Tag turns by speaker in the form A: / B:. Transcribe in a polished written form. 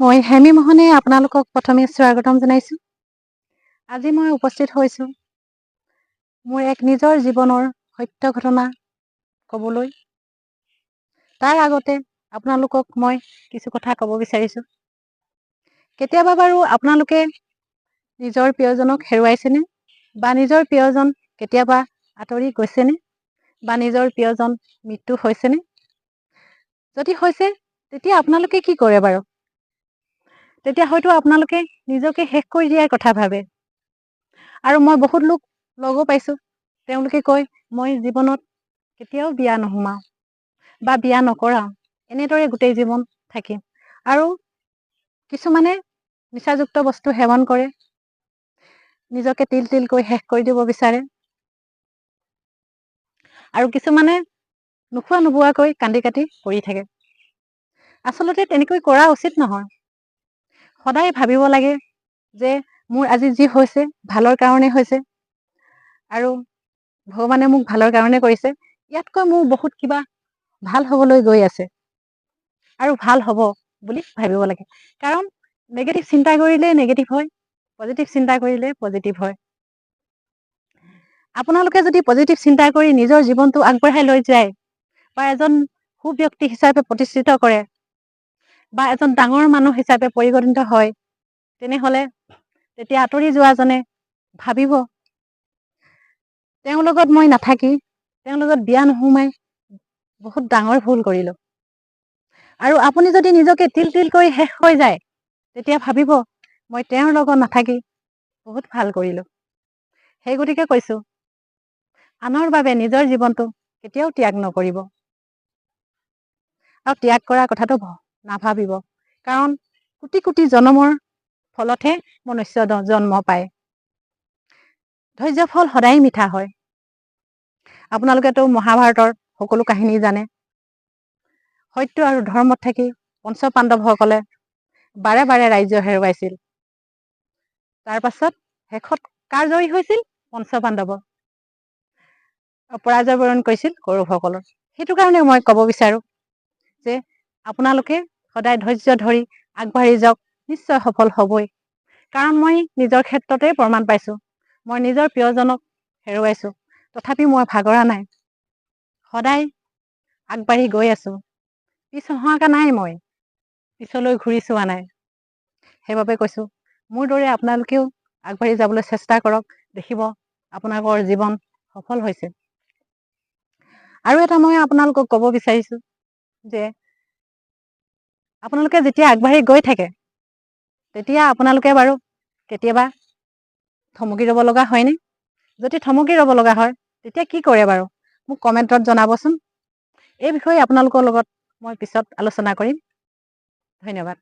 A: মই হেমি মোহনে আপোনালোকক প্ৰথমে স্বাগতম জনাইছো। আজি মই উপস্থিত হৈছো মোৰ এক নিজৰ জীৱনৰ সত্য ঘটনা ক'বলৈ। তাৰ আগতে আপোনালোকক মই কিছু কথা ক'ব বিচাৰিছো। কেতিয়াবা বাৰু আপোনালোকে নিজৰ প্ৰিয়জনক হেৰুৱাইছেনে, বা নিজৰ প্ৰিয়জন কেতিয়াবা আঁতৰি গৈছেনে, বা নিজৰ প্ৰিয়জন মৃত্যু হৈছেনে? যদি হৈছে তেতিয়া আপোনালোকে কি কৰে বাৰু? তেতিয়া হয়তো আপোনালোকে নিজকে শেষ কৰি দিয়াৰ কথা ভাবে। আৰু মই বহুত লোক লগো পাইছো, তেওঁলোকে কয় মই জীৱনত কেতিয়াও বিয়া নোসোমাও বা বিয়া নকৰাও, এনেদৰে গোটেই জীৱন থাকিম। আৰু কিছুমানে নিচাযুক্ত বস্তু সেৱন কৰে, নিজকে তিল তিলকৈ শেষ কৰি দিব বিচাৰে। আৰু কিছুমানে নোখোৱা নোবোৱাকৈ কান্দি কাটি পৰি থাকে। আচলতে তেনেকৈ কৰা উচিত নহয়। সদায় ভাবিব লাগে যে মোৰ আজি যি হৈছে ভালৰ কাৰণে হৈছে, আৰু ভগৱানে মোক ভালৰ কাৰণে কৰিছে। ইয়াতকৈ মোৰ বহুত কিবা ভাল হবলৈ গৈ আছে, আৰু ভাল হব বুলি ভাবিব লাগে। কাৰণ নেগেটিভ চিন্তা কৰিলে নেগেটিভ হয়, পজিটিভ চিন্তা কৰিলে পজিটিভ হয়। আপোনালোকে যদি পজিটিভ চিন্তা কৰি নিজৰ জীৱনটো আগবঢ়াই লৈ যায়, বা এজন সুব্যক্তি হিচাপে প্ৰতিষ্ঠিত কৰে, বা এজন ডাঙৰ মানুহ হিচাপে পৰিগণিত হয়, তেনেহলে তেতিয়া আঁতৰি যোৱাজনে ভাবিব তেওঁৰ লগত মই নাথাকি, তেওঁৰ লগত বিয়া নোসোমাই বহুত ডাঙৰ ভুল কৰিলো। আৰু আপুনি যদি নিজকে তিল তিল কৰি শেষ হৈ যায়, তেতিয়া ভাবিব মই তেওঁৰ লগত নাথাকি বহুত ভাল কৰিলো। সেই গতিকে কৈছো, আনৰ বাবে নিজৰ জীৱনটো কেতিয়াও ত্যাগ নকৰিব, আৰু ত্যাগ কৰা কথাটো নাভাবিব। কাৰণ কোটি কোটি জনমৰ ফলতহে মনুষ্য জন্ম পায়। ধৈৰ্য্য ফল সদায় মিঠা হয়। আপোনালোকেতো মহাভাৰতৰ সকলো কাহিনী জানে। সত্য আৰু ধৰ্মত থাকি পঞ্চ পাণ্ডৱসকলে বাৰে বাৰে ৰাজ্য হেৰুৱাইছিল। তাৰ পাছত শেষত কাৰ জয়ী হৈছিল? পঞ্চ পাণ্ডৱৰ। পৰাজয় বৰণ কৰিছিল কৌৰৱসকলৰ। সেইটো কাৰণে মই ক'ব বিচাৰো যে আপোনালোকে সদায় ধৈৰ্য্য ধৰি আগবাঢ়ি যাওক, নিশ্চয় সফল হবই। কাৰণ মই নিজৰ ক্ষেত্ৰতে প্ৰমাণ পাইছো। মই নিজৰ প্ৰিয়জনক হেৰুৱাইছো, তথাপি মই ভাগৰা নাই, সদায় আগবাঢ়ি গৈ আছো। পিছ হঁহুৱাকা নাই, মই পিছলৈ ঘূৰি চোৱা নাই। সেইবাবে কৈছো, মোৰ দৰে আপোনালোকেও আগবাঢ়ি যাবলৈ চেষ্টা কৰক, দেখিব আপোনালোকৰ জীৱন সফল হৈছে। আৰু এটা মই আপোনালোকক ক'ব বিচাৰিছো যে আপোনালোকে যেতিয়া আগবাঢ়ি গৈ থাকে, তেতিয়া আপোনালোকে বাৰু কেতিয়াবা থমকি ৰ'ব লগা হয়নে? যদি থমকি ৰ'ব লগা হয়, তেতিয়া কি কৰে বাৰু? মোক কমেণ্টত জনাবচোন। এই বিষয়ে আপোনালোকৰ লগত মই পিছত আলোচনা কৰিম। ধন্যবাদ।